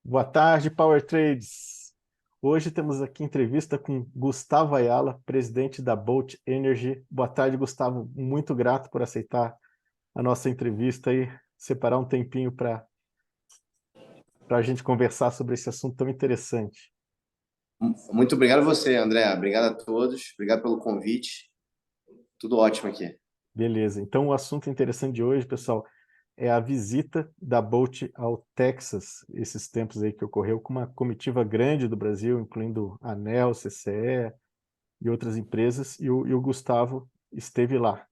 Boa tarde, Power Trades. Hoje temos aqui entrevista com Gustavo Ayala, presidente da Bolt Energy. Boa tarde, Gustavo. Muito grato por aceitar a nossa entrevista e separar um tempinho para a gente conversar sobre esse assunto tão interessante. Muito obrigado a você, André. Obrigado a todos. Obrigado pelo convite. Tudo ótimo aqui. Beleza. Então, o assunto interessante de hoje, pessoal, é a visita da Bolt ao Texas, esses tempos aí que ocorreu com uma comitiva grande do Brasil, incluindo a ANEEL, CCE e outras empresas, e o Gustavo esteve lá.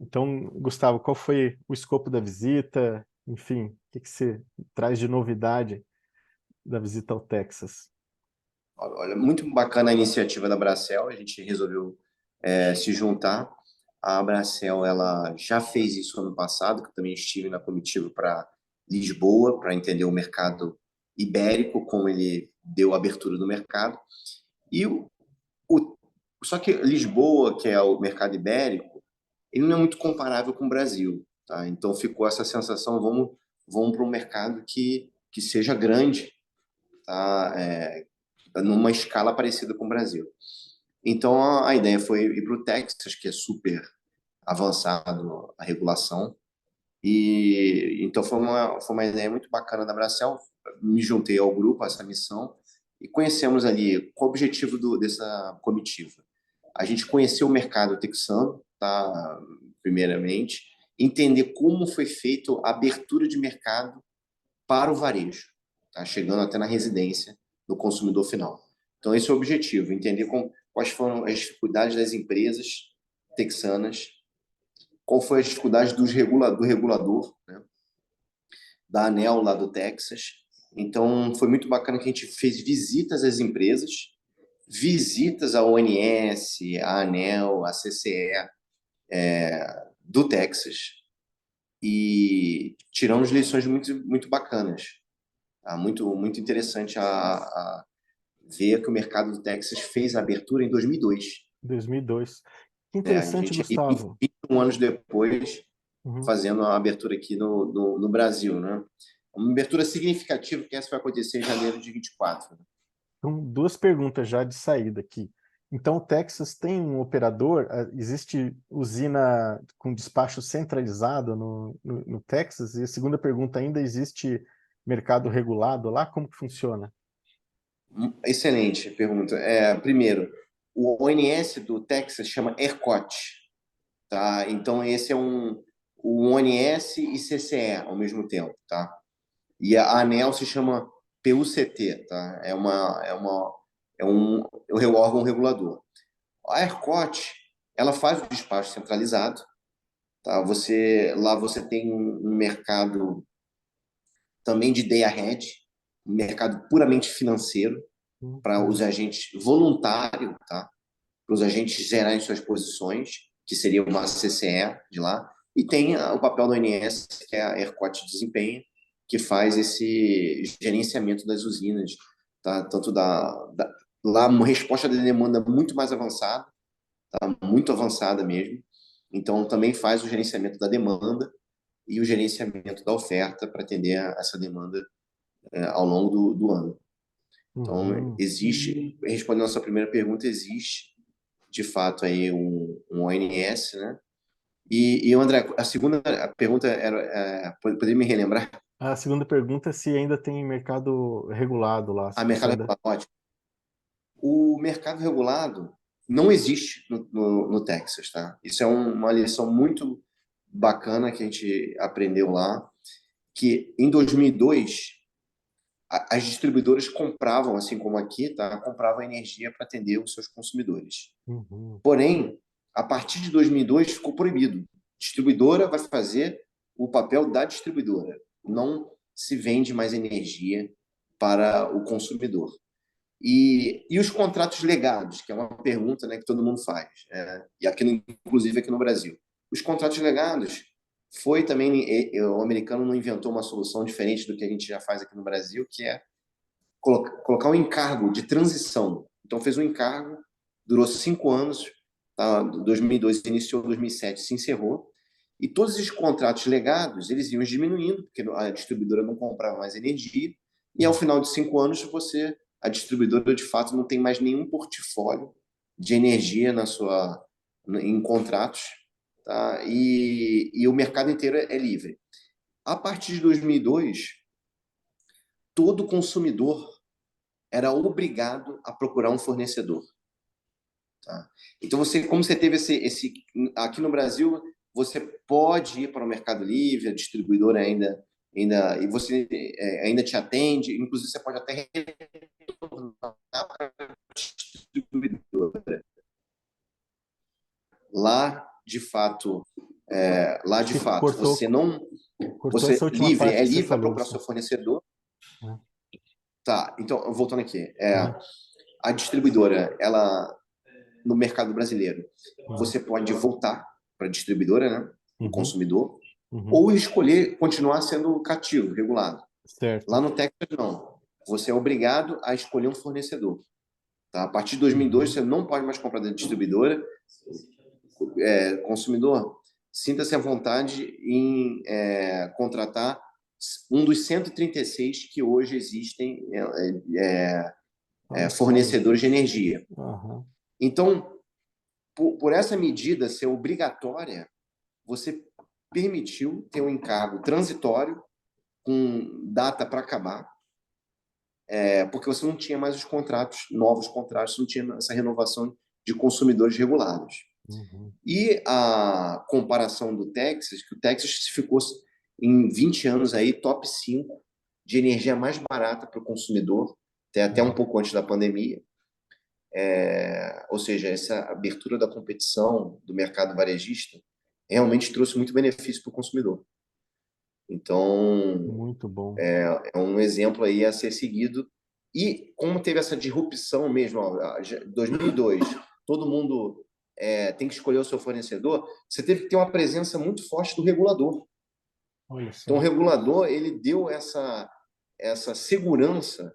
Então, Gustavo, qual foi o escopo da visita? Enfim, o que você traz de novidade da visita ao Texas? Olha, muito bacana a iniciativa da Bracel. A gente resolveu se juntar. A Bracel, ela já fez isso ano passado, que eu também estive na comitiva para Lisboa, para entender o mercado ibérico, como ele deu abertura no mercado. E o, só que Lisboa, que é o mercado ibérico, ele não é muito comparável com o Brasil, tá? Então ficou essa sensação, vamos para um mercado que seja grande, tá? Numa escala parecida com o Brasil. Então a ideia foi ir para o Texas, que é super avançado a regulação, e então foi uma ideia muito bacana da Bracel. Me juntei ao grupo, a essa missão, e conhecemos ali qual o objetivo dessa comitiva. A gente conheceu o mercado texano, tá? Primeiramente, entender como foi feito a abertura de mercado para o varejo, tá? Chegando até na residência do consumidor final. Então, esse é o objetivo, entender quais foram as dificuldades das empresas texanas, qual foi a dificuldade do regulador, né? Da ANEEL lá do Texas. Então, foi muito bacana que a gente fez visitas às empresas, visitas à ONS, à ANEEL, à CCE, do Texas, e tiramos lições muito bacanas. Tá? Muito interessante a ver que o mercado do Texas fez a abertura em 2002. 2002. Que A interessante, gente aí, Gustavo. 21 anos depois, Uhum. fazendo a abertura aqui no Brasil, né? Uma abertura significativa, que essa vai acontecer em janeiro de 24. Então, duas perguntas já de saída aqui. Então, o Texas tem um operador? Existe usina com despacho centralizado no Texas? E a segunda pergunta ainda, existe mercado regulado lá? Como que funciona? Excelente pergunta. Primeiro, o ONS do Texas chama ERCOT, tá? Então, esse é o ONS e CCE ao mesmo tempo, tá? E a ANEEL se chama PUCT, tá? É um órgão regulador. A ERCOT, ela faz o despacho centralizado, tá? Lá você tem um mercado também de day ahead, um mercado puramente financeiro para os Uhum. agentes voluntários, tá? Para os agentes gerarem suas posições, que seria uma CCE de lá, e tem o papel do ONS, que é a ERCOT desempenha, que faz esse gerenciamento das usinas, tá? Tanto lá uma resposta da demanda muito mais avançada, tá? Muito avançada mesmo. Então também faz o gerenciamento da demanda e o gerenciamento da oferta para atender a essa demanda ao longo do ano. Então Uhum. existe, respondendo a sua primeira pergunta, existe de fato aí um ONS, né? E André, a segunda pergunta era, poderia me relembrar? A segunda pergunta é se ainda tem mercado regulado lá, se A o mercado pessoal ainda... regulado, ótimo. O mercado regulado não existe no Texas, tá? Isso é uma lição muito bacana que a gente aprendeu lá, que em 2002 as distribuidoras compravam, assim como aqui, tá? Compravam energia para atender os seus consumidores. Uhum. Porém, a partir de 2002 ficou proibido. Distribuidora vai fazer o papel da distribuidora. Não se vende mais energia para o consumidor. E os contratos legados, que é uma pergunta, né, que todo mundo faz, e aqui inclusive aqui no Brasil. Os contratos legados foi também, o americano não inventou uma solução diferente do que a gente já faz aqui no Brasil, que é colocar um encargo de transição. Então fez um encargo, durou 5 anos, tá? 2002 iniciou, 2007 se encerrou, e todos esses contratos legados eles iam diminuindo, porque a distribuidora não comprava mais energia, E ao final de 5 anos, a distribuidora de fato não tem mais nenhum portfólio de energia em contratos, tá? E o mercado inteiro é livre. A partir de 2002, todo consumidor era obrigado a procurar um fornecedor, tá? Então, como você teve aqui no Brasil, você pode ir para o Mercado Livre, a distribuidora e você ainda te atende, inclusive você pode até retornar para a distribuidora. Lá, de fato, Cortou, você não, cortou essa última parte é que você livre para falou, procurar assim. seu fornecedor. Né? Tá, então, voltando aqui, Uhum, a distribuidora, no mercado brasileiro, uhum, você pode voltar para a distribuidora, né, o uhum, consumidor, uhum. ou escolher continuar sendo cativo, regulado. Certo. Lá no Texas, não. Você é obrigado a escolher um fornecedor. Tá? A partir de 2002, Uhum. você não pode mais comprar da distribuidora. Consumidor, sinta-se à vontade em contratar um dos 136 que hoje existem Fornecedores. fornecedores de energia. Aham. Então, por essa medida ser obrigatória, você permitiu ter um encargo transitório com data para acabar, porque você não tinha mais os contratos, novos contratos, não tinha essa renovação de consumidores regulados. Uhum. E a comparação do Texas, que o Texas ficou em 20 anos aí top 5 de energia mais barata para o consumidor, até um pouco antes da pandemia. Ou seja, essa abertura da competição do mercado varejista realmente trouxe muito benefício para o consumidor. Então, Muito bom. é um exemplo aí a ser seguido. E como teve essa disrupção mesmo, 2002, todo mundo tem que escolher o seu fornecedor, você teve que ter uma presença muito forte do regulador. Olha Então, o só. regulador ele deu essa segurança,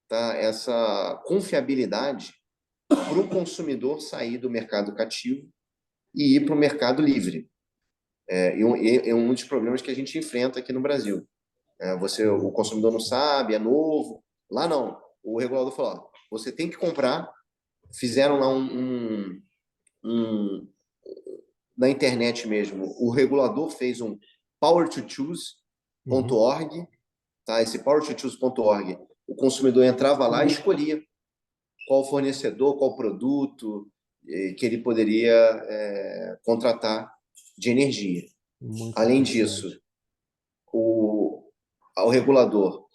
tá? Essa confiabilidade para o consumidor sair do mercado cativo e ir para o mercado livre. É um dos problemas que a gente enfrenta aqui no Brasil. O Muito consumidor não interessante. sabe, é novo. Lá não. O regulador falou: ó, você tem que comprar. Fizeram lá na internet mesmo. O regulador fez um Uhum. power2choose.org, tá? Esse power2choose.org, o consumidor entrava lá e escolhia qual fornecedor, qual produto que ele poderia contratar de energia. Muito Além disso, interessante. o regulador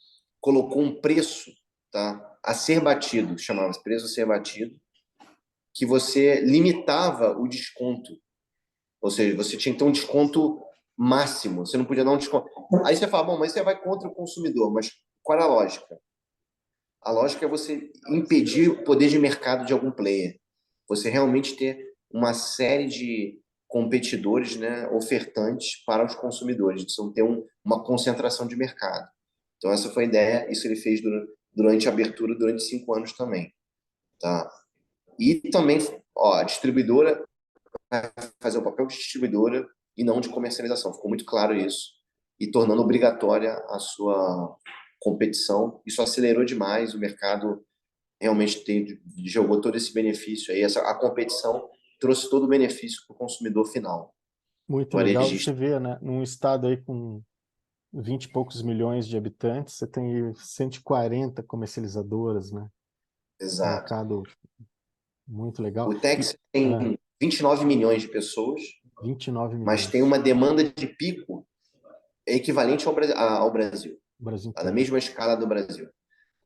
colocou um preço, tá, a ser batido, chamava-se preço a ser batido, que você limitava o desconto. Ou seja, você tinha então um desconto máximo, você não podia dar um desconto. Aí você fala, bom, mas você vai contra o consumidor, mas qual é a lógica? A lógica é você impedir o poder de mercado de algum player. Você realmente ter uma série de competidores, né, ofertantes para os consumidores. Então, ter uma concentração de mercado. Então, essa foi a ideia. Isso ele fez durante a abertura, durante 5 anos também. Tá? E também, ó, a distribuidora vai fazer o papel de distribuidora e não de comercialização. Ficou muito claro isso. E tornando obrigatória a sua competição. Isso acelerou demais o mercado, realmente jogou todo esse benefício aí. A competição trouxe todo o benefício para o consumidor final, Muito legal. Você varejista. vê, né? Num estado aí com 20 e poucos milhões de habitantes, você tem aí 140 comercializadoras, né? Exato. Mercado muito legal. O E Texas tem 29 milhões de pessoas, 29 mas tem milhões. uma demanda de pico equivalente ao Brasil, O Brasil tá? Na inteiro. mesma escala do Brasil.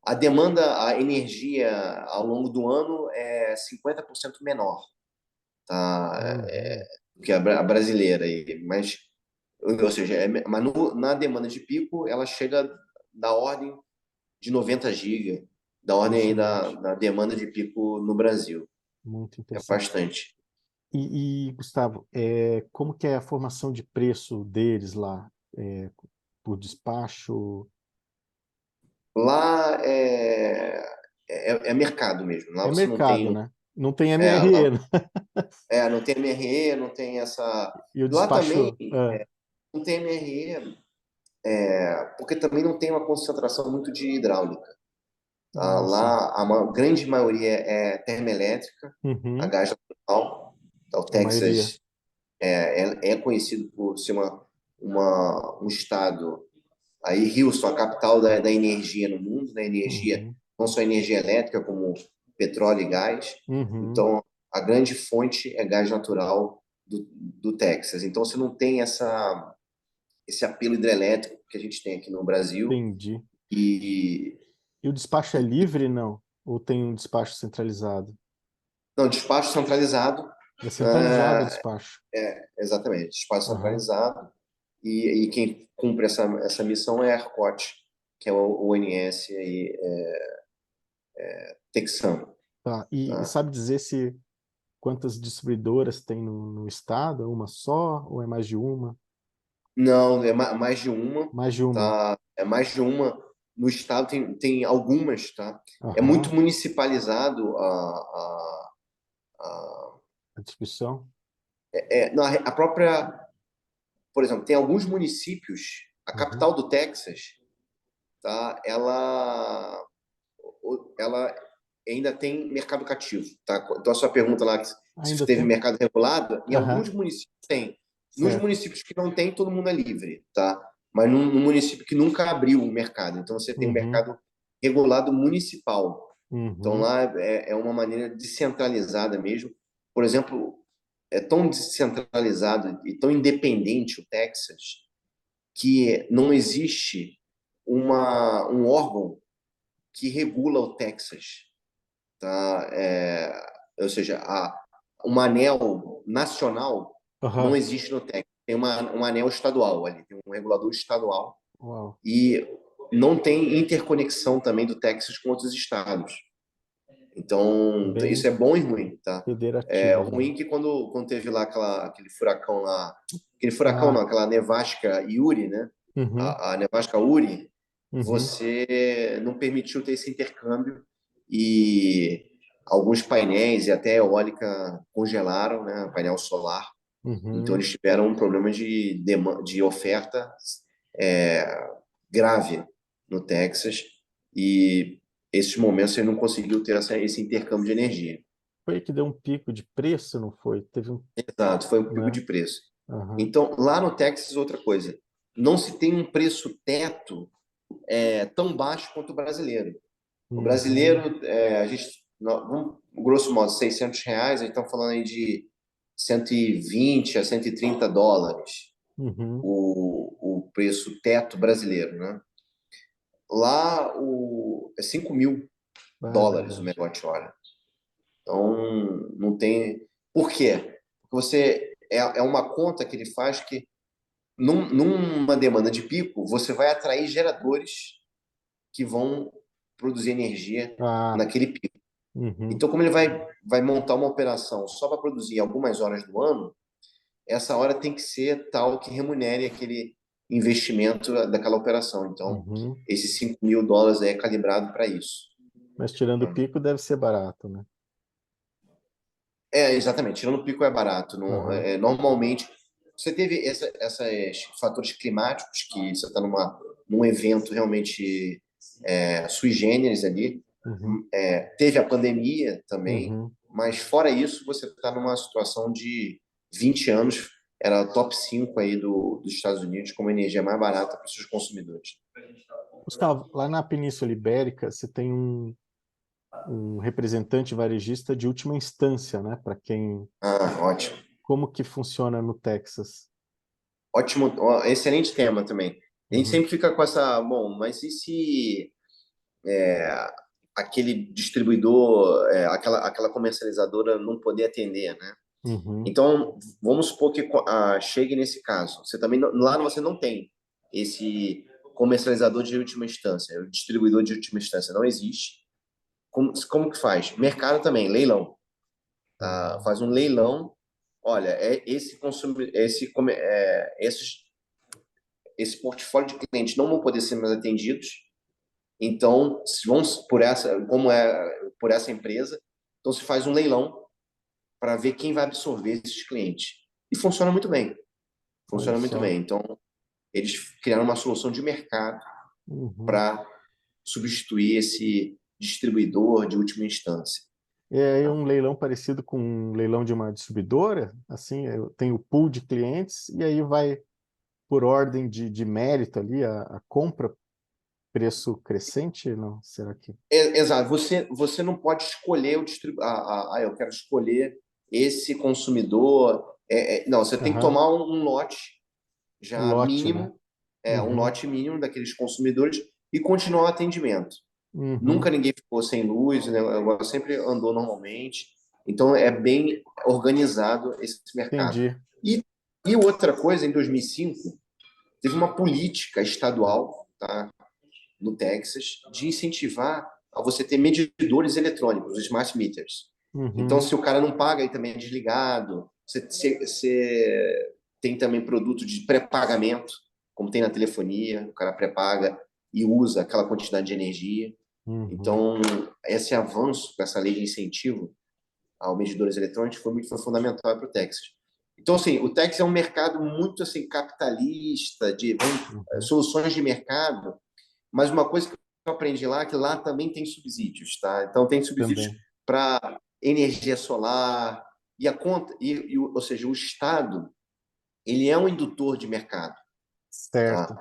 A demanda, a energia ao longo do ano é 50% menor, tá? Uhum. Do que a brasileira. Mas, ou seja, mas na demanda de pico, ela chega da ordem de 90 GB, da ordem aí Impressionante. da demanda de pico no Brasil. Muito É interessante. bastante. Gustavo, como que é a formação de preço deles lá? É, por despacho? Lá é mercado mesmo. Lá É você não mercado, tem. né? Não tem Lá, MRE, né? não tem MRE, não tem essa. E o Lá também despacho, não tem MRE, porque também não tem uma concentração muito de hidráulica. Tá? Ah, sim. Lá, grande maioria é termoelétrica, a Uhum. gás natural. Tá? O A maioria. Texas é conhecido por ser um estado. Aí, Houston, a capital da energia no mundo, né? Energia, Uhum. não só energia elétrica, como petróleo e gás. Uhum. Então, a grande fonte é gás natural do Texas. Então, você não tem esse apelo hidrelétrico que a gente tem aqui no Brasil. Entendi. E, E o despacho é livre, não? Ou tem um despacho centralizado? não, despacho centralizado, É centralizado o né? despacho. Exatamente, despacho Aham. centralizado. E quem cumpre essa missão é a ERCOT, que é o ONS aí, texano. Tá. E Tá? sabe dizer se quantas distribuidoras tem no estado? É uma só ou é mais de uma? Não, é mais de uma, Mais de uma. tá? É mais de uma. No estado tem algumas, tá? É muito Aham. municipalizado A distribuição? não, a própria, por exemplo, tem alguns municípios, a Uhum. capital do Texas, tá? Ela ainda tem mercado cativo, tá? Então a sua pergunta lá, se Ainda teve tem? mercado regulado, em alguns Aham. municípios tem. Nos Certo. municípios que não tem, todo mundo é livre, tá? Mas num município que nunca abriu o mercado, então você tem um Uhum. mercado regulado municipal. Então Uhum. lá é uma maneira descentralizada mesmo. Por exemplo, é tão descentralizado e tão independente o Texas que não existe um órgão que regula o Texas, tá? Ou seja, uma anel nacional não Aham. existe no Texas. Tem um anel estadual ali, tem um regulador estadual Uau. e não tem interconexão também do Texas com outros estados. Então, Bem isso é bom e ruim, tá? É federativo ali. ruim que quando teve lá aquele furacão lá, aquele furacão não, Ah. aquela nevasca Yuri, né? Uhum. A nevasca Uri, Uhum. você não permitiu ter esse intercâmbio e alguns painéis e até eólica congelaram, né? Painel solar. Então Uhum. eles tiveram um problema de oferta é, grave no Texas e esses momentos ele não conseguiu ter esse intercâmbio de energia. Foi aí que deu um pico de preço, não foi? Teve um, Exato, foi um pico né? de preço. Aham. Então, lá no Texas, outra coisa, não se tem um preço teto tão baixo quanto o brasileiro. O Uhum. brasileiro, a gente, grosso modo, R$ 600, a gente está falando aí de 120 a US$ 130 Uhum. o preço teto brasileiro, né? Lá é 5 mil É dólares o verdade. megawatt-hora. Então, não tem. Por quê? Porque é uma conta que ele faz que, numa demanda de pico, você vai atrair geradores que vão produzir energia Ah. naquele pico. Uhum. Então, como ele vai montar uma operação só para produzir algumas horas do ano, essa hora tem que ser tal que remunere aquele investimento daquela operação. Então, Uhum. esses US$ 5.000 aí é calibrado para isso. Mas tirando o pico, deve ser barato, né? Exatamente. Tirando o pico é barato. Aham. Normalmente, você teve esses fatores climáticos que você está num evento realmente sui generis ali. Uhum. Teve a pandemia também, Uhum. mas fora isso, você está numa situação de 20 anos, era top 5 aí dos Estados Unidos como a energia mais barata para os seus consumidores. Gustavo, lá na Península Ibérica, você tem um representante varejista de última instância, né? Para quem. Ah, ótimo. Como que funciona no Texas? Ótimo, ó, excelente tema também. A gente Uhum. sempre fica com bom, mas e se aquele distribuidor, aquela comercializadora não poder atender, né? Uhum. Então, vamos supor que chegue nesse caso. Você também lá você não tem esse comercializador de última instância, o distribuidor de última instância não existe. Como que faz? Mercado também, leilão. Tá? Uhum. Faz um leilão. Olha, esse portfólio de clientes não vão poder ser mais atendidos. Então, se vamos por essa, como é por essa empresa, então se faz um leilão para ver quem vai absorver esses clientes. E funciona muito bem. Olha Funciona muito só. bem. Então, eles criaram uma solução de mercado Uhum. para substituir esse distribuidor de última instância. É Tá? um leilão parecido com um leilão de uma distribuidora, assim, eu tenho o pool de clientes e aí vai por ordem de mérito ali a compra, preço crescente, não? Será que? Exato. Você não pode escolher o distribuidor. Eu quero escolher esse consumidor. Não, você tem que Aham. tomar um lote O já lote, né? mínimo, um Uhum. lote mínimo daqueles consumidores e continuar o atendimento. Nunca Uhum. ninguém ficou sem luz, né? O negócio sempre andou normalmente. Então é bem organizado esse mercado. Entendi. E, e outra coisa, em 2005, teve uma política estadual, tá, no Texas, de incentivar a você ter medidores eletrônicos, os smart meters. Então, Uhum. se o cara não paga, aí também é desligado. Você tem também produto de pré-pagamento, como tem na telefonia, o cara pré-paga e usa aquela quantidade de energia. Uhum. Então, esse avanço com essa lei de incentivo ao medidores eletrônicos foi fundamental para o Texas. Então, assim, o Texas é um mercado muito assim capitalista, de Uhum. soluções de mercado, mas uma coisa que eu aprendi lá é que lá também tem subsídios, tá? Então tem subsídios Também. para energia solar e a conta, ou seja, o Estado ele é um indutor de mercado, tá? Certo.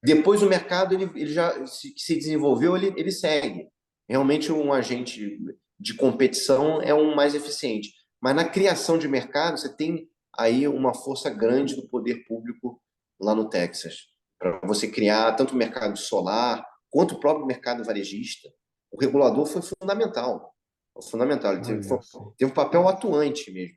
Depois o mercado ele já se desenvolveu, ele segue. Realmente um agente de competição é um mais eficiente, mas na criação de mercado você tem aí uma força grande do poder público lá no Texas para você criar tanto o mercado solar quanto o próprio mercado varejista. O regulador foi fundamental, fundamental. Ele Olha só. teve um papel atuante mesmo.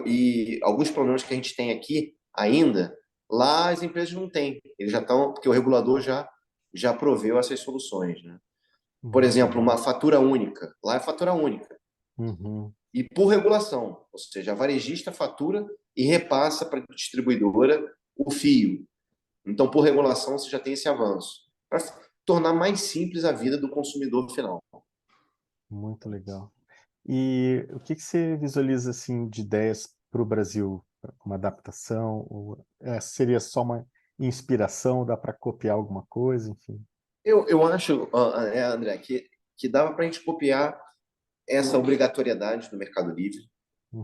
E alguns problemas que a gente tem aqui ainda, lá as empresas não têm. Eles já estão, porque o regulador já proveu essas soluções, né? Por Muito exemplo, bom. uma fatura única. Lá é fatura única. Uhum. E por regulação, ou seja, a varejista fatura e repassa para a distribuidora o fio. Então, por regulação, você já tem esse avanço. Para tornar mais simples a vida do consumidor final. Muito legal. E o que que você visualiza assim de ideias para o Brasil? Uma adaptação? Ou, seria só uma inspiração? Dá para copiar alguma coisa? Enfim. Eu acho, André, que dava para a gente copiar essa obrigatoriedade do Mercado Livre.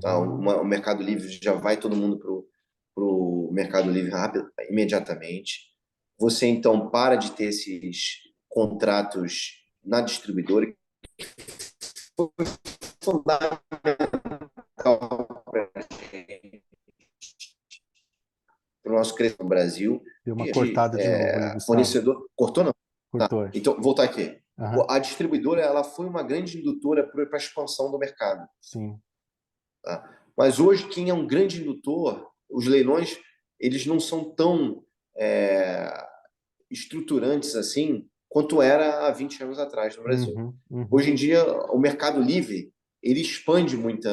Tá? Uhum. O Mercado Livre já vai todo mundo para o Mercado Livre rápido, imediatamente. Você então para de ter esses contratos na distribuidora, que foi fundamental para o nosso crescimento no Brasil. Deu uma E de cortada de novo aí, Gustavo. fornecedor. Cortou, não? Tá. Cortou, acho. Então, voltar aqui. Aham. A distribuidora ela foi uma grande indutora para a expansão do mercado. Sim. Tá? Mas hoje, quem é um grande indutor, os leilões, eles não são tão é, estruturantes assim quanto era há 20 anos atrás no Brasil. Uhum. Hoje Uhum. em dia, o Mercado Livre ele expande muito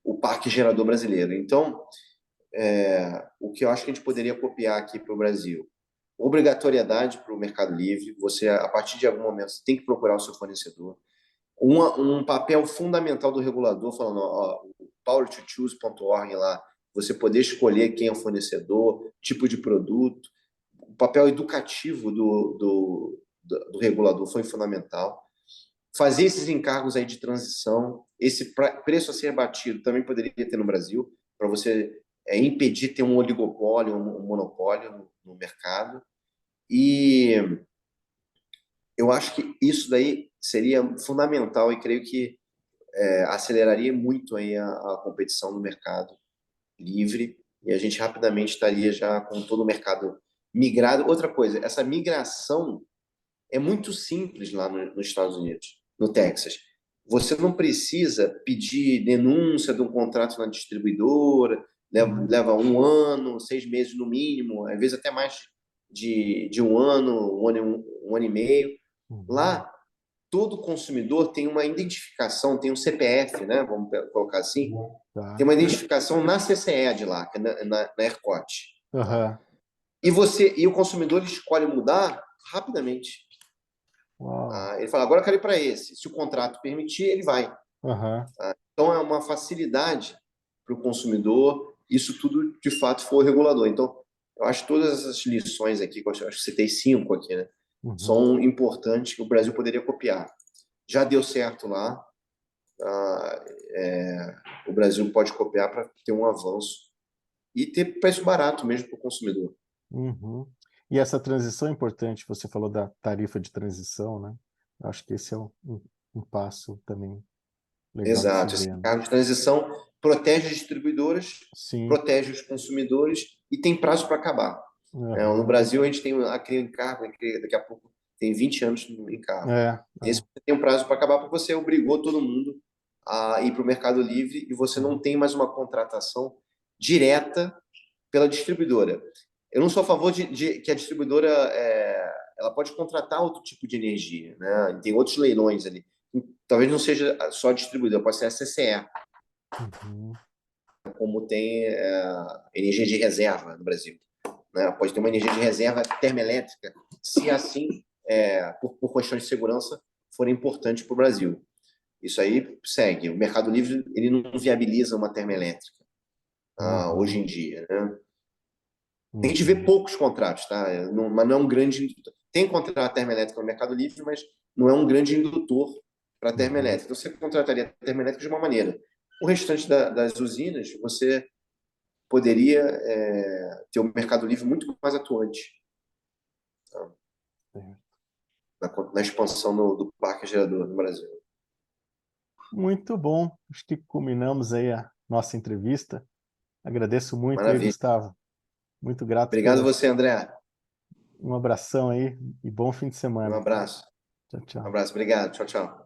o parque gerador brasileiro. Então, o que eu acho que a gente poderia copiar aqui para o Brasil? Obrigatoriedade para o Mercado Livre. Você, a partir de algum momento, você tem que procurar o seu fornecedor. Um papel fundamental do regulador, falando, ó, o power2choose.org lá, você poder escolher quem é o fornecedor, tipo de produto. O papel educativo do regulador foi fundamental. Fazer esses encargos aí de transição, esse preço a ser batido também poderia ter no Brasil, para você impedir ter um oligopólio, um monopólio no mercado. E eu acho que isso daí seria fundamental e creio que aceleraria muito aí a competição no mercado livre e a gente rapidamente estaria já com todo o mercado migrado. Outra coisa, essa migração é muito simples lá nos Estados Unidos, no Texas. Você não precisa pedir denúncia de um contrato na distribuidora, Uhum. leva um ano, 6 meses no mínimo, às vezes até mais de um ano e meio. Uhum. Lá, todo consumidor tem uma identificação, tem um CPF, né? Vamos colocar assim, tem Tá. uma identificação na CCE de lá, que é na ERCOT. Tá? Aham. E o consumidor escolhe mudar rapidamente. Uau. Tá? Ele fala, agora eu quero ir para esse. Se o contrato permitir, ele vai. Aham. Tá? Então é uma facilidade para o consumidor isso tudo de fato for regulador. Então, eu acho que todas essas lições aqui, que eu acho que citei 5 aqui, né, Uhum. são importantes que o Brasil poderia copiar. Já deu certo lá, o Brasil pode copiar para ter um avanço e ter preço barato mesmo para o consumidor. Uhum. E essa transição é importante, você falou da tarifa de transição, né? Eu acho que esse é um passo também legal de se Exato. Esse ver, né? cargo de transição protege as distribuidoras, Sim. protege os consumidores e tem prazo para acabar. No Uhum. Brasil, a gente tem aquele encargo, que daqui a pouco tem 20 anos no encargo. É, Esse tem um prazo para acabar porque você obrigou todo mundo a ir para o Mercado Livre e você não tem mais uma contratação direta pela distribuidora. Eu não sou a favor de que a distribuidora ela pode contratar outro tipo de energia, né? Tem outros leilões ali. Talvez não seja só a distribuidora, pode ser a CCE, uhum. como tem energia de reserva no Brasil, né? Pode ter uma energia de reserva termoelétrica, se assim, por questões de segurança, for importante para o Brasil. Isso aí segue. O Mercado Livre ele não viabiliza uma termoelétrica hoje Uhum. em dia, né? A gente vê Uhum. poucos contratos, tá? Mas não é um grande indutor. Tem contrato termoelétrico no Mercado Livre, mas não é um grande indutor para Uhum. termoelétrica. Então, você contrataria termoelétrica de uma maneira. O restante das usinas, você poderia ter um Mercado Livre muito mais atuante, tá? Certo. Na expansão do parque gerador no Brasil. Muito bom. Acho que culminamos aí a nossa entrevista. Agradeço muito aí, Maravilha. Gustavo. Muito grato Obrigado a pelo você, André. um abração aí e bom fim de Um semana. abraço. Tchau, Um tchau. abraço. Obrigado. Tchau, tchau.